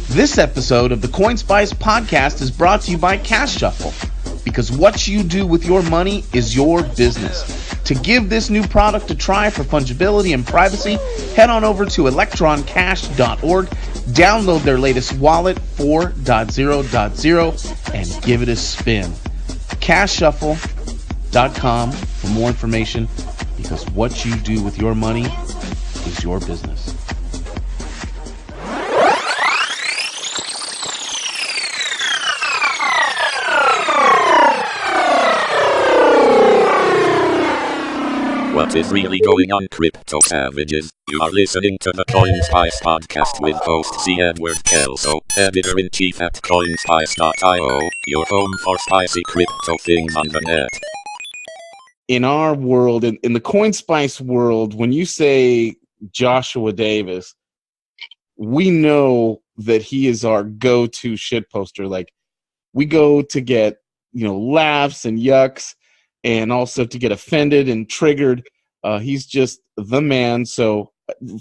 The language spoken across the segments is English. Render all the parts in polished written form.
This episode of the CoinSpice Podcast is brought to you by Cash Shuffle, because what you do with your money is your business. To give this new product a try for fungibility and privacy, head on over to electroncash.org, download their latest wallet 4.0.0, and give it a spin. CashShuffle.com for more information, because what you do with your money is your business. What is really going on, crypto savages? You are listening to the CoinSpice Podcast with host C. Edward Kelso, editor-in-chief at CoinSpice.io, your home for spicy crypto things on the net. In our world, in the CoinSpice world, when you say Joshua Davis, we know that he is our go-to shitposter. Like, we go to get, laughs and yucks, and also to get offended and triggered. He's just the man. So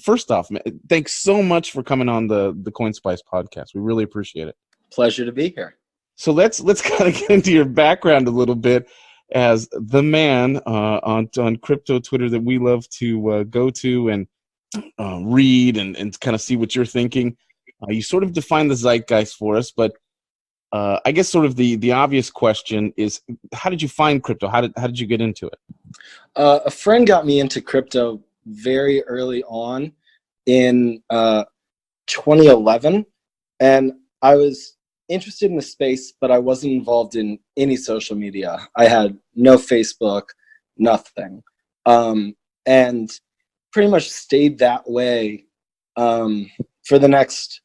first off, man, thanks so much for coming on the CoinSpice Podcast. We really appreciate it. Pleasure to be here. So let's kind of get into your background a little bit as the man on crypto Twitter that we love to go to and read and kind of see what you're thinking. You sort of define the zeitgeist for us, but I guess sort of the obvious question is, how did you find crypto? How did you get into it? A friend got me into crypto very early on in 2011, and I was interested in the space, but I wasn't involved in any social media. I had no Facebook, nothing, and pretty much stayed that way for the next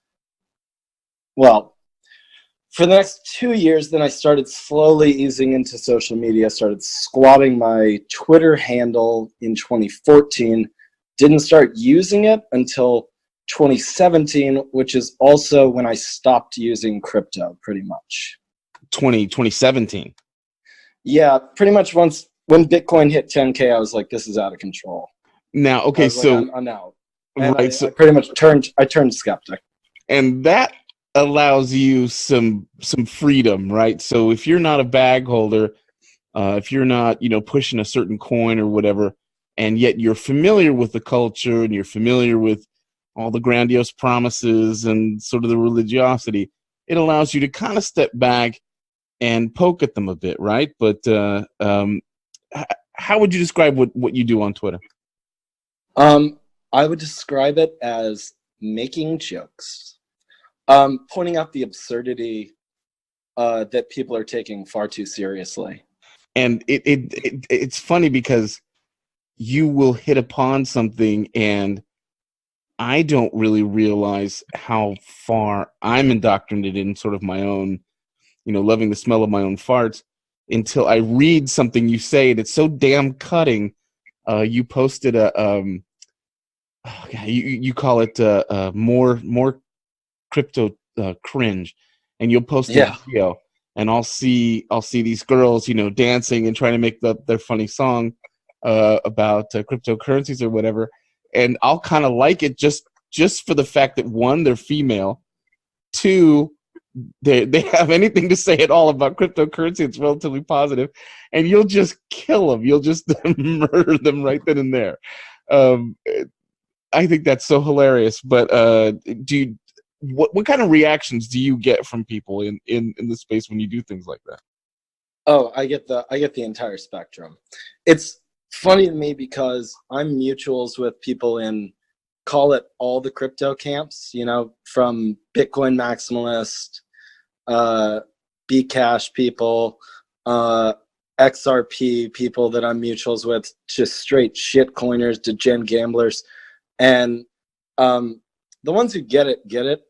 2 years. Then I started slowly easing into social media, started squatting my Twitter handle in 2014. Didn't start using it until 2017, which is also when I stopped using crypto pretty much. 2017? Yeah, pretty much when Bitcoin hit 10K, I was like, this is out of control. Now, okay, so... I'm out. And right, I pretty much turned skeptic. And that allows you some freedom, right? So if you're not a bag holder, if you're not pushing a certain coin or whatever, and yet you're familiar with the culture and you're familiar with all the grandiose promises and sort of the religiosity, it allows you to kind of step back and poke at them a bit, right? But how would you describe what you do on Twitter? I would describe it as making jokes. Pointing out the absurdity that people are taking far too seriously. And it's funny because you will hit upon something and I don't really realize how far I'm indoctrinated in sort of my own, loving the smell of my own farts until I read something you say, and it's so damn cutting. You posted you call it more crypto cringe, and you'll post a video, and I'll see these girls, dancing and trying to make their funny song about cryptocurrencies or whatever, and I'll kind of like it just for the fact that, one, they're female, two, they have anything to say at all about cryptocurrency. It's relatively positive, and you'll just kill them. You'll just murder them right then and there. I think that's so hilarious. But what kind of reactions do you get from people in the space when you do things like that? Oh, I get the entire spectrum. It's funny to me because I'm mutuals with people in, call it, all the crypto camps, from Bitcoin maximalist, Bcash people, XRP people that I'm mutuals with, just straight shitcoiners, degen gamblers. And the ones who get it,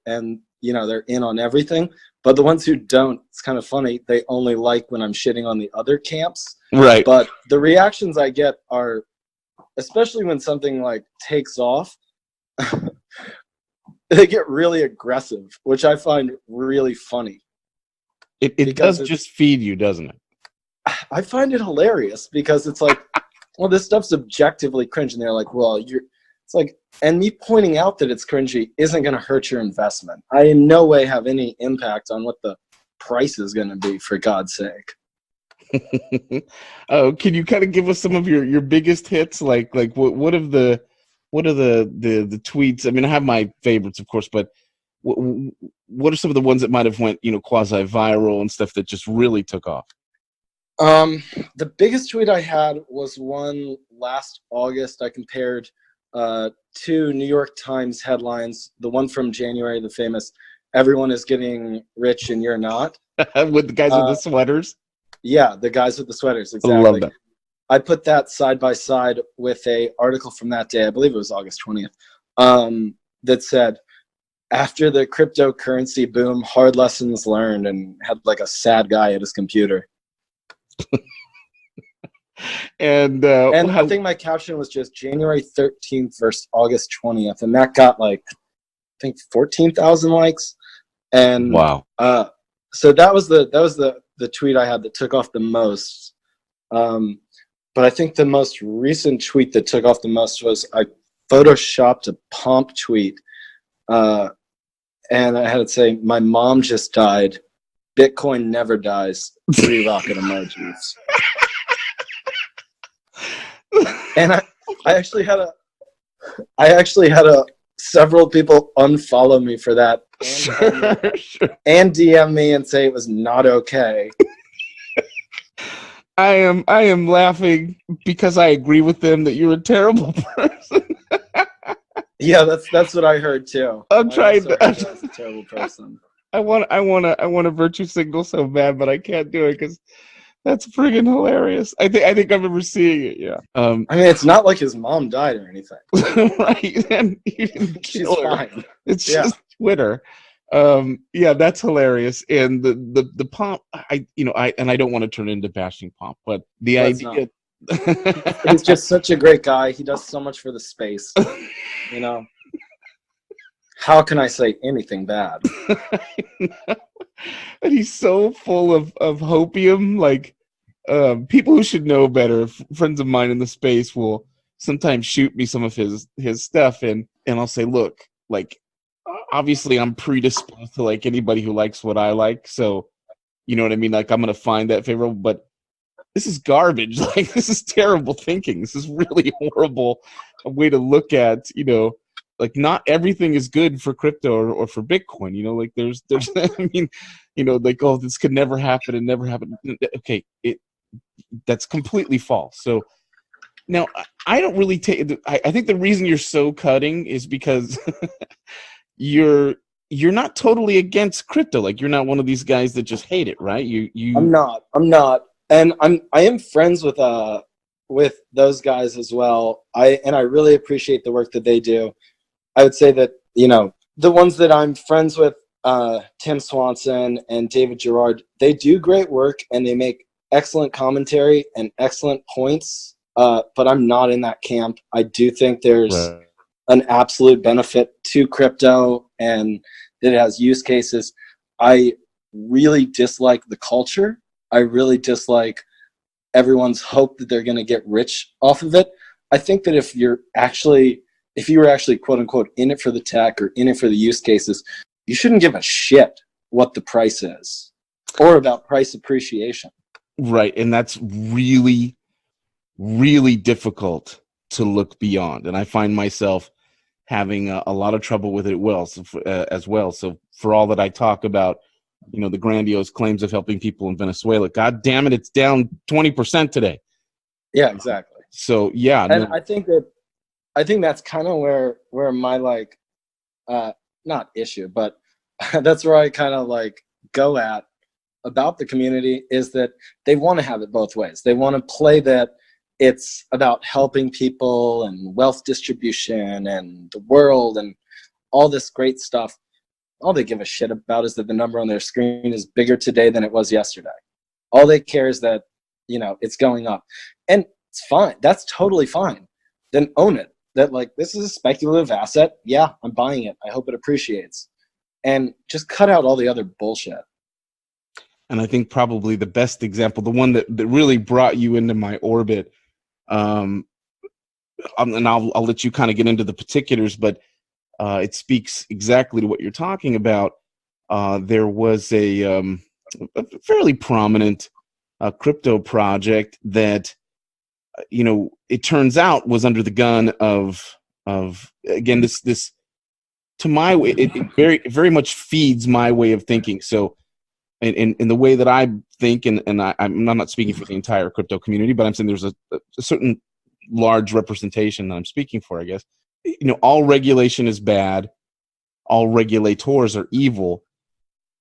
and they're in on everything. But the ones who don't, it's kind of funny. They only like when I'm shitting on the other camps. Right. But the reactions I get are, especially when something like takes off, they get really aggressive, which I find really funny. It does just feed you, doesn't it? I find it hilarious because it's like, well, this stuff's objectively cringe, and they're like, well, It's like, and me pointing out that it's cringy isn't going to hurt your investment. I in no way have any impact on what the price is going to be, for God's sake. Can you kind of give us some of your biggest hits? Like what are the tweets? I mean, I have my favorites, of course, but what are some of the ones that might have went, quasi viral and stuff that just really took off? The biggest tweet I had was one last August. I compared two New York Times headlines. The one from January, the famous "Everyone is getting rich and you're not," with the guys with the sweaters. Yeah, the guys with the sweaters. Exactly. I love that. I put that side by side with a article from that day. I believe it was August 20th. That said, after the cryptocurrency boom, hard lessons learned, and had like a sad guy at his computer. and I think my caption was just January 13th versus August 20th, and that got like, I think 14,000 likes. And wow. So that was the tweet I had that took off the most. But I think the most recent tweet that took off the most was I photoshopped a pomp tweet, and I had it say, "My mom just died. Bitcoin never dies. 3 rocket emojis." And I actually had several people unfollow me for that, and DM me and say it was not okay. I am laughing because I agree with them that you're a terrible person. Yeah, that's what I heard too. I'm trying to. I'm a terrible person. I want a virtue signal so bad, but I can't do it because that's friggin' hilarious. I think I remember seeing it. Yeah. I mean, it's not like his mom died or anything. Right. And you didn't kill her. Fine. It's just Twitter. Yeah, that's hilarious. And the pomp, I don't want to turn into bashing pomp, but the idea. He's just such a great guy. He does so much for the space. How can I say anything bad? And he's so full of hopium. Like, people who should know better, friends of mine in the space, will sometimes shoot me some of his stuff, and I'll say, look, like, obviously I'm predisposed to like anybody who likes what I like, so you know what I mean, like I'm gonna find that favorable, but this is garbage. Like, this is terrible thinking. This is really horrible way to look at, like, not everything is good for crypto or for Bitcoin. Like there's I mean, like, oh, this could never happen and never happen. Okay, that's completely false. So now I don't really take. I think the reason you're so cutting is because you're not totally against crypto. Like, you're not one of these guys that just hate it, right? I'm not, and I am friends with those guys as well. I really appreciate the work that they do. I would say that the ones that I'm friends with, Tim Swanson and David Gerard, they do great work and they make excellent commentary and excellent points. But I'm not in that camp. I do think there's an absolute benefit to crypto and that it has use cases. I really dislike the culture. I really dislike everyone's hope that they're going to get rich off of it. I think that if you were actually quote unquote in it for the tech or in it for the use cases, you shouldn't give a shit what the price is or about price appreciation. Right. And that's really, really difficult to look beyond. And I find myself having a lot of trouble with it as well. So for all that I talk about, the grandiose claims of helping people in Venezuela, God damn it, it's down 20% today. Yeah, exactly. So yeah. And I think that's kind of where my not issue, but that's where I kind of go at about the community, is that they want to have it both ways. They want to play that it's about helping people and wealth distribution and the world and all this great stuff. All they give a shit about is that the number on their screen is bigger today than it was yesterday. All they care is that, it's going up. And it's fine. That's totally fine. Then own it. That this is a speculative asset. Yeah, I'm buying it. I hope it appreciates. And just cut out all the other bullshit. And I think probably the best example, the one that really brought you into my orbit, and I'll let you kind of get into the particulars, but it speaks exactly to what you're talking about. There was a fairly prominent crypto project that, it turns out was under the gun of again, this to my way, it very, very much feeds my way of thinking. So in the way that I think, and I'm not speaking for the entire crypto community, but I'm saying there's a certain large representation that I'm speaking for, I guess. All regulation is bad. All regulators are evil.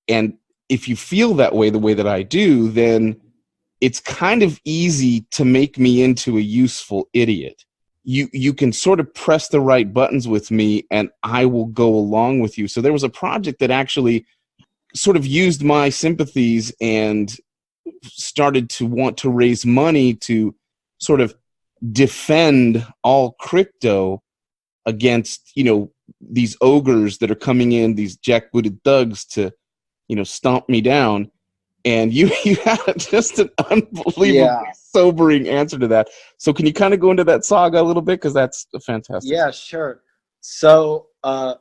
And if you feel that way, the way that I do, then it's kind of easy to make me into a useful idiot. You can sort of press the right buttons with me and I will go along with you. So there was a project that actually sort of used my sympathies and started to want to raise money to sort of defend all crypto against, these ogres that are coming in, these jackbooted thugs to, stomp me down. And you had just an unbelievably sobering answer to that. So can you kind of go into that saga a little bit? Because that's fantastic. Yeah, sure. So the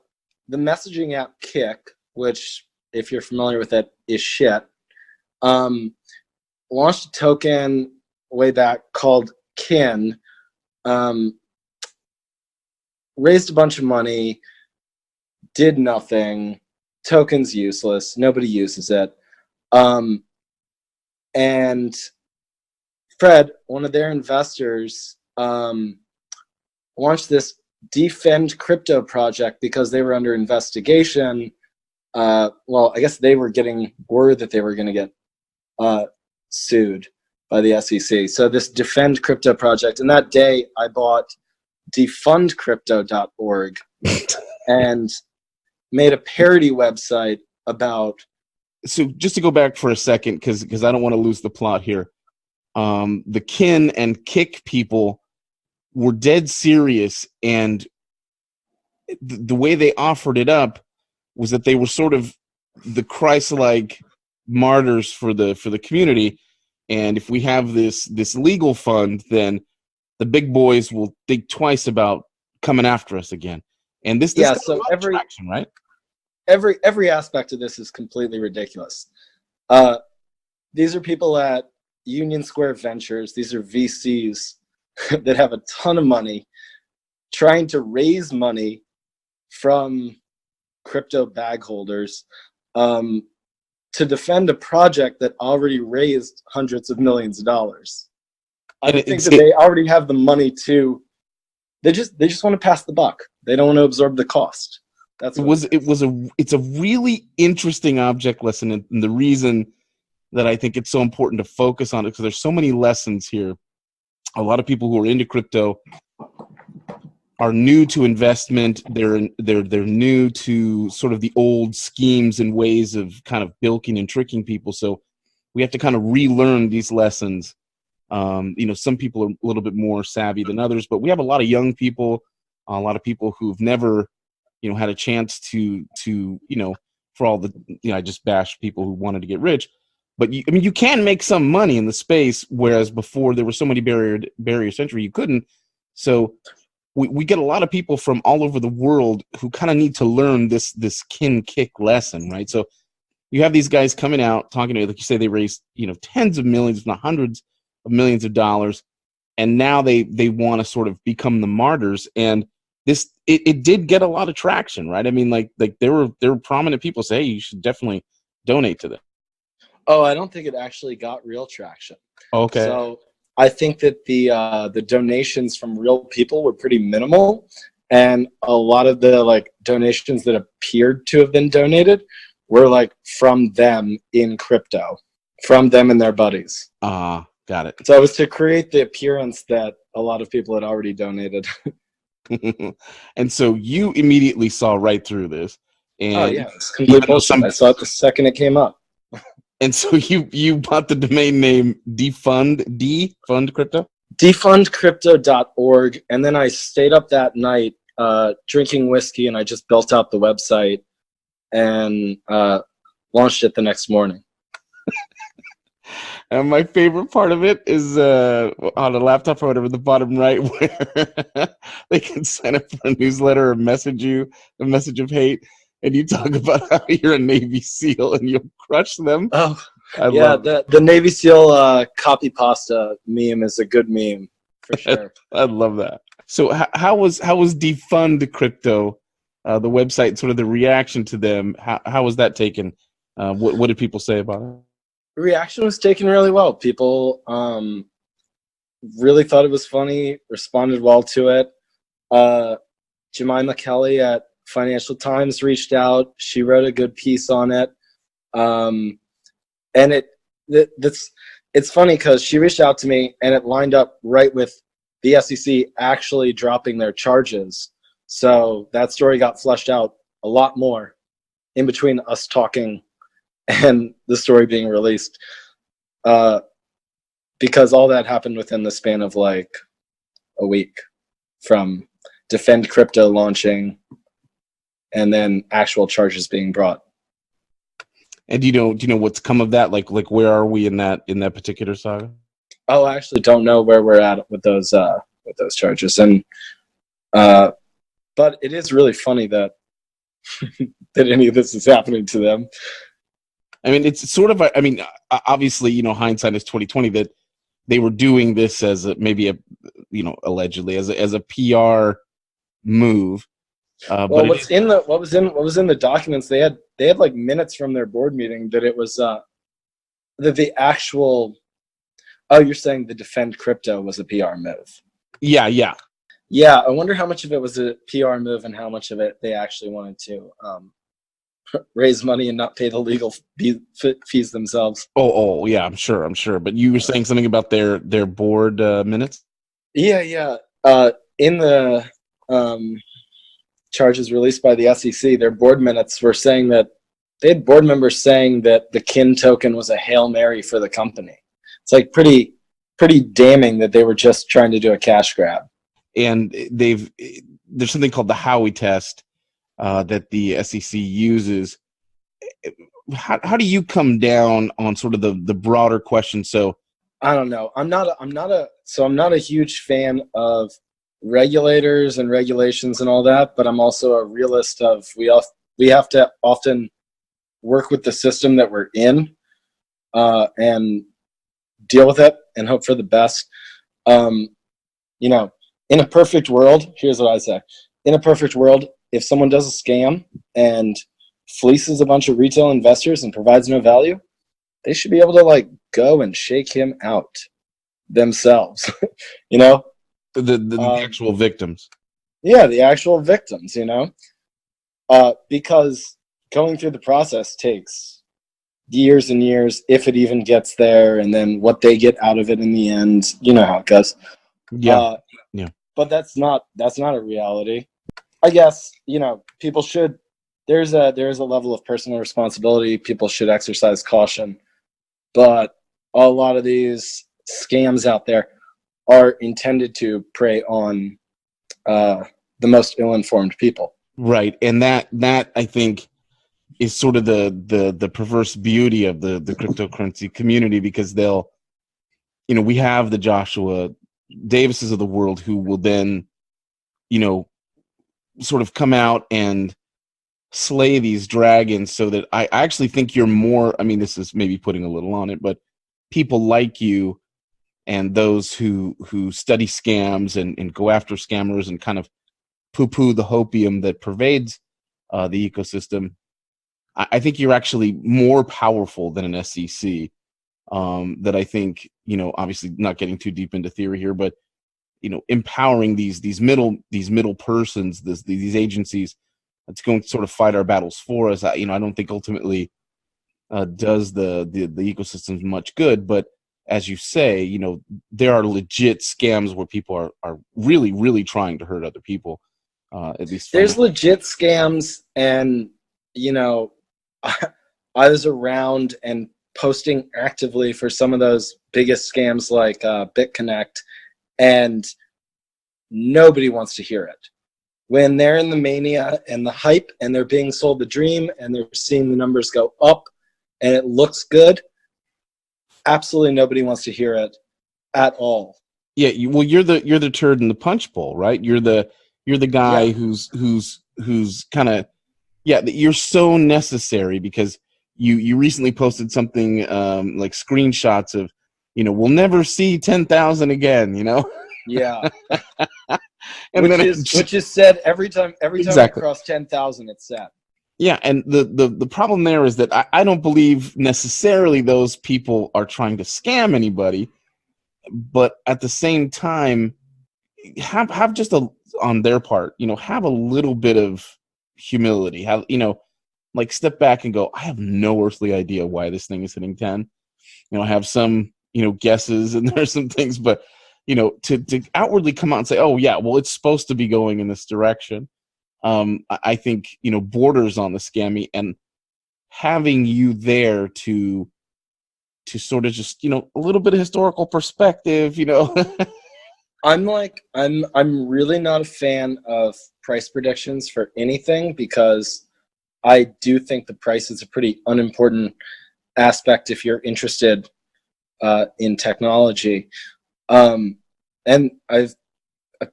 messaging app Kik, which, if you're familiar with it, is shit, launched a token way back called Kin, raised a bunch of money, did nothing, token's useless, nobody uses it. And Fred, one of their investors, launched this defend crypto project because they were under investigation. Well, I guess they were getting word that they were going to get sued by the SEC. So this defend crypto project, and that day I bought defundcrypto.org and made a parody website about. So just to go back for a second, because I don't want to lose the plot here. The Kin and Kik people were dead serious, and the way they offered it up was that they were sort of the Christ-like martyrs for the community. And if we have this legal fund, then the big boys will think twice about coming after us again. And this got a lot of traction, right? Every aspect of this is completely ridiculous. These are people at Union Square Ventures. These are VCs that have a ton of money trying to raise money from crypto bag holders to defend a project that already raised hundreds of millions of dollars. I think that they already have the money to. They just want to pass the buck. They don't want to absorb the cost. It's a really interesting object lesson, and the reason that I think it's so important to focus on it, because there's so many lessons here. A lot of people who are into crypto are new to investment. They're new to sort of the old schemes and ways of kind of bilking and tricking people. So we have to kind of relearn these lessons. Some people are a little bit more savvy than others, but we have a lot of young people, a lot of people who've never had a chance to for all the, I just bashed people who wanted to get rich, but you can make some money in the space, whereas before there were so many barriers to entry, you couldn't. So we get a lot of people from all over the world who kind of need to learn this Kin Kik lesson, right? So you have these guys coming out talking to, like you say, they raised, tens of millions, if not hundreds of millions of dollars. And now they want to sort of become the martyrs. And it did get a lot of traction, right? I mean, like there were prominent people say, hey, you should definitely donate to them. Oh, I don't think it actually got real traction. Okay. So I think that the donations from real people were pretty minimal, and a lot of the donations that appeared to have been donated were from them in crypto, from them and their buddies. Got it. So it was to create the appearance that a lot of people had already donated. And so you immediately saw right through this. And it's complete bullshit. I saw it the second it came up. And so you bought the domain name defund crypto? Defundcrypto.org. And then I stayed up that night drinking whiskey, and I just built out the website and launched it the next morning. And my favorite part of it is on a laptop or whatever, the bottom right, where they can sign up for a newsletter or message you a message of hate, and you talk about how you're a Navy SEAL and you'll crush them. Oh, I yeah, love the Navy SEAL copy pasta meme is a good meme for sure. I love that. So how was Defund Crypto, the website, sort of the reaction to them? How was that taken? What did people say about it? Reaction was taken really well. People really thought it was funny, responded well to it. Jemima Kelly at Financial Times reached out. She wrote a good piece on it. And it's funny because she reached out to me and it lined up right with the SEC actually dropping their charges. So that story got fleshed out a lot more in between us talking and the story being released, because all that happened within the span of like a week, from Defend Crypto launching and then actual charges being brought. And do you know what's come of that? Like where are we in that particular saga? Oh, I actually don't know where we're at with those charges, and but it is really funny that that any of this is happening to them. I mean, it's sort of, I mean, obviously, hindsight is 2020, that they were doing this as allegedly as a PR move. Well, what was in the documents? They had like minutes from their board meeting that it was that the actual. Oh, you're saying the Defend Crypto was a PR move? Yeah. Yeah, I wonder how much of it was a PR move and how much of it they actually wanted to raise money and not pay the legal fees themselves. Oh, yeah, I'm sure. But you were saying something about their board minutes? Yeah. In the charges released by the SEC, their board minutes were saying that they had board members saying that the KIN token was a Hail Mary for the company. It's like pretty damning that they were just trying to do a cash grab. And there's something called the Howey test that the SEC uses. How do you come down on sort of the broader question? So I don't know. I'm not a huge fan of regulators and regulations and all that, but I'm also a realist of we have to often work with the system that we're in and deal with it and hope for the best. In a perfect world, here's what I say. In a perfect world, if someone does a scam and fleeces a bunch of retail investors and provides no value, they should be able to go and shake him out themselves. the actual victims. Yeah, the actual victims, because going through the process takes years and years, if it even gets there, and then what they get out of it in the end, you know how it goes. Yeah. But that's not a reality. I guess, people should, there's a level of personal responsibility. People should exercise caution. But a lot of these scams out there are intended to prey on the most ill-informed people. Right. And that I think is sort of the perverse beauty of the cryptocurrency community, because they'll, we have the Joshua Davises of the world who will then, sort of come out and slay these dragons, so that I actually think you're more, I mean, this is maybe putting a little on it, but people like you and those who study scams and go after scammers and kind of poo-poo the hopium that pervades the ecosystem, I think you're actually more powerful than an SEC. That I think, obviously not getting too deep into theory here, but empowering these middle persons, these agencies that's going to sort of fight our battles for us. I don't think ultimately does the ecosystems much good. But as you say, there are legit scams where people are really, really trying to hurt other people. At least there's legit scams, and I was around and posting actively for some of those biggest scams like BitConnect, and nobody wants to hear it. When they're in the mania and the hype and they're being sold the dream and they're seeing the numbers go up and it looks good, absolutely nobody wants to hear it at all. Yeah, you're the turd in the punch bowl, right? You're the guy Yeah. who's kind of, yeah, you're so necessary because you recently posted something like screenshots of, we'll never see 10,000 again, Yeah. And which is said every time Exactly. we cross 10,000, it's said. Yeah, and the problem there is that I don't believe necessarily those people are trying to scam anybody, but at the same time, have just on their part, have a little bit of humility. Have like step back and go, I have no earthly idea why this thing is hitting 10. I have some guesses, and there's some things, but to outwardly come out and say, oh yeah, well, it's supposed to be going in this direction. I think borders on the scammy, and having you there to sort of just a little bit of historical perspective. I'm really not a fan of price predictions for anything, because I do think the price is a pretty unimportant aspect if you're interested in technology. And I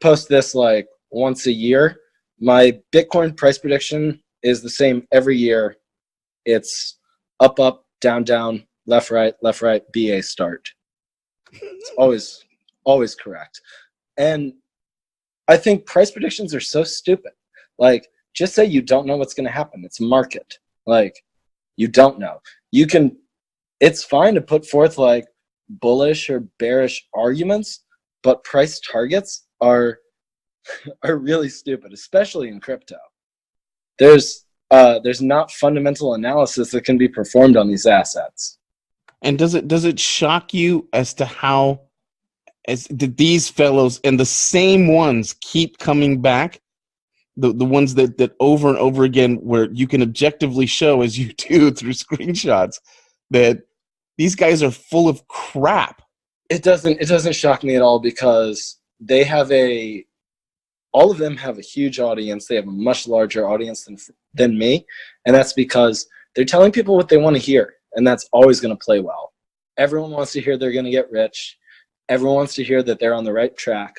post this like once a year. My Bitcoin price prediction is the same every year. It's up, up, down, down, left, right, BA start. It's always correct. And I think price predictions are so stupid. Like, just say you don't know what's going to happen. It's market. Like, you don't know. It's fine to put forth like bullish or bearish arguments, but price targets are really stupid, especially in crypto. There's not fundamental analysis that can be performed on these assets. And does it shock you as to how these fellows and the same ones keep coming back? The ones that over and over again, where you can objectively show, as you do through screenshots, that these guys are full of crap. It doesn't shock me at all, because all of them have a huge audience. They have a much larger audience than me, and that's because they're telling people what they want to hear, and that's always going to play well. Everyone wants to hear they're going to get rich. Everyone wants to hear that they're on the right track.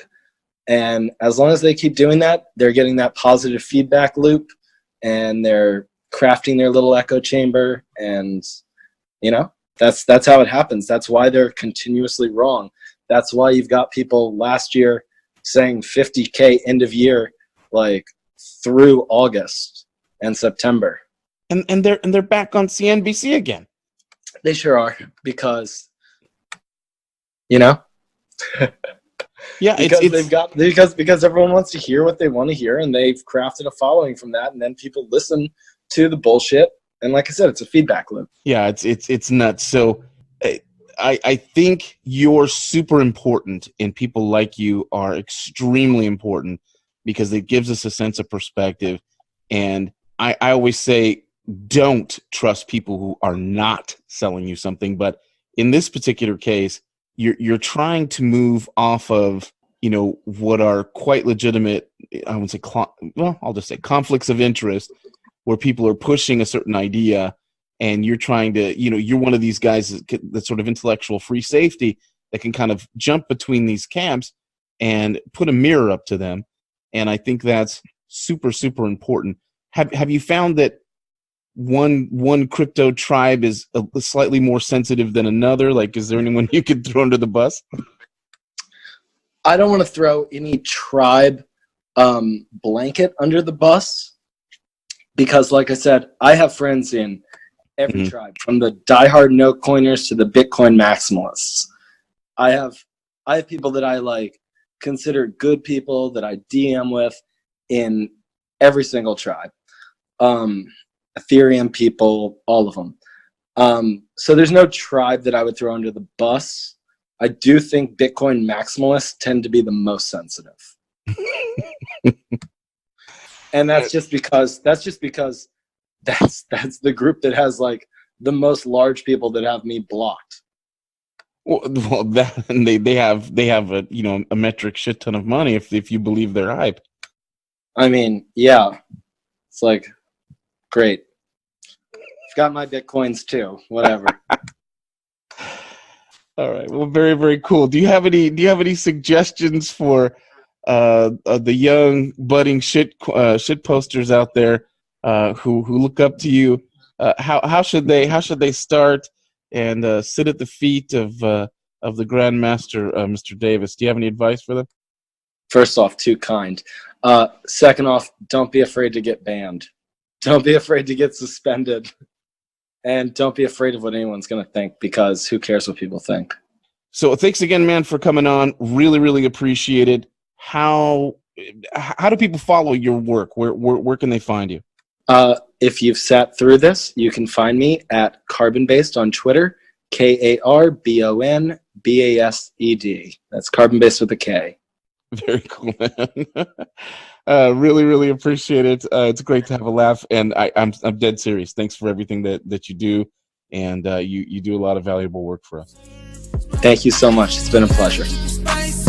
And as long as they keep doing that, they're getting that positive feedback loop, and they're crafting their little echo chamber, and that's how it happens. That's why they're continuously wrong. That's why you've got people last year saying 50K end of year, like through August and September. And they're back on CNBC again. They sure are, because yeah, because everyone wants to hear what they want to hear, and they've crafted a following from that, and then people listen to the bullshit, and like I said, it's a feedback loop. Yeah, it's nuts. So I think you're super important, and people like you are extremely important, because it gives us a sense of perspective. And I always say, don't trust people who are not selling you something. But in this particular case, you're trying to move off of what are quite legitimate, I would say, I'll just say conflicts of interest, where people are pushing a certain idea, and you're trying to, you're one of these guys that sort of intellectual free safety that can kind of jump between these camps and put a mirror up to them. And I think that's super, super important. Have you found that one crypto tribe is slightly more sensitive than another? Like, is there anyone you could throw under the bus? I don't want to throw any tribe blanket under the bus, because like I said, I have friends in every tribe, from the diehard no coiners to the Bitcoin maximalists. I have people that I like consider good people that I DM with in every single tribe. Ethereum people, all of them. So there's no tribe that I would throw under the bus. I do think Bitcoin maximalists tend to be the most sensitive. And that's just because that's the group that has like the most large people that have me blocked. Well, that, and they have a a metric shit ton of money if you believe their hype. I mean, yeah, it's like great. I've got my Bitcoins too. Whatever. All right. Well, very, very cool. Do you have any suggestions for the young budding shit posters out there who look up to you? How should they start and sit at the feet of the Grandmaster, Mr. Davis? Do you have any advice for them? First off, too kind. Second off, don't be afraid to get banned. Don't be afraid to get suspended. And don't be afraid of what anyone's going to think, because who cares what people think? So thanks again, man, for coming on. Really, really appreciate it. How do people follow your work? Where can they find you? If you've sat through this, you can find me at Carbon-Based on Twitter, KARBONBASED. That's Carbon-Based with a K. Very cool, man. Really, really appreciate it. It's great to have a laugh, and I'm dead serious. Thanks for everything that you do, and you do a lot of valuable work for us. Thank you so much. It's been a pleasure. Spicy.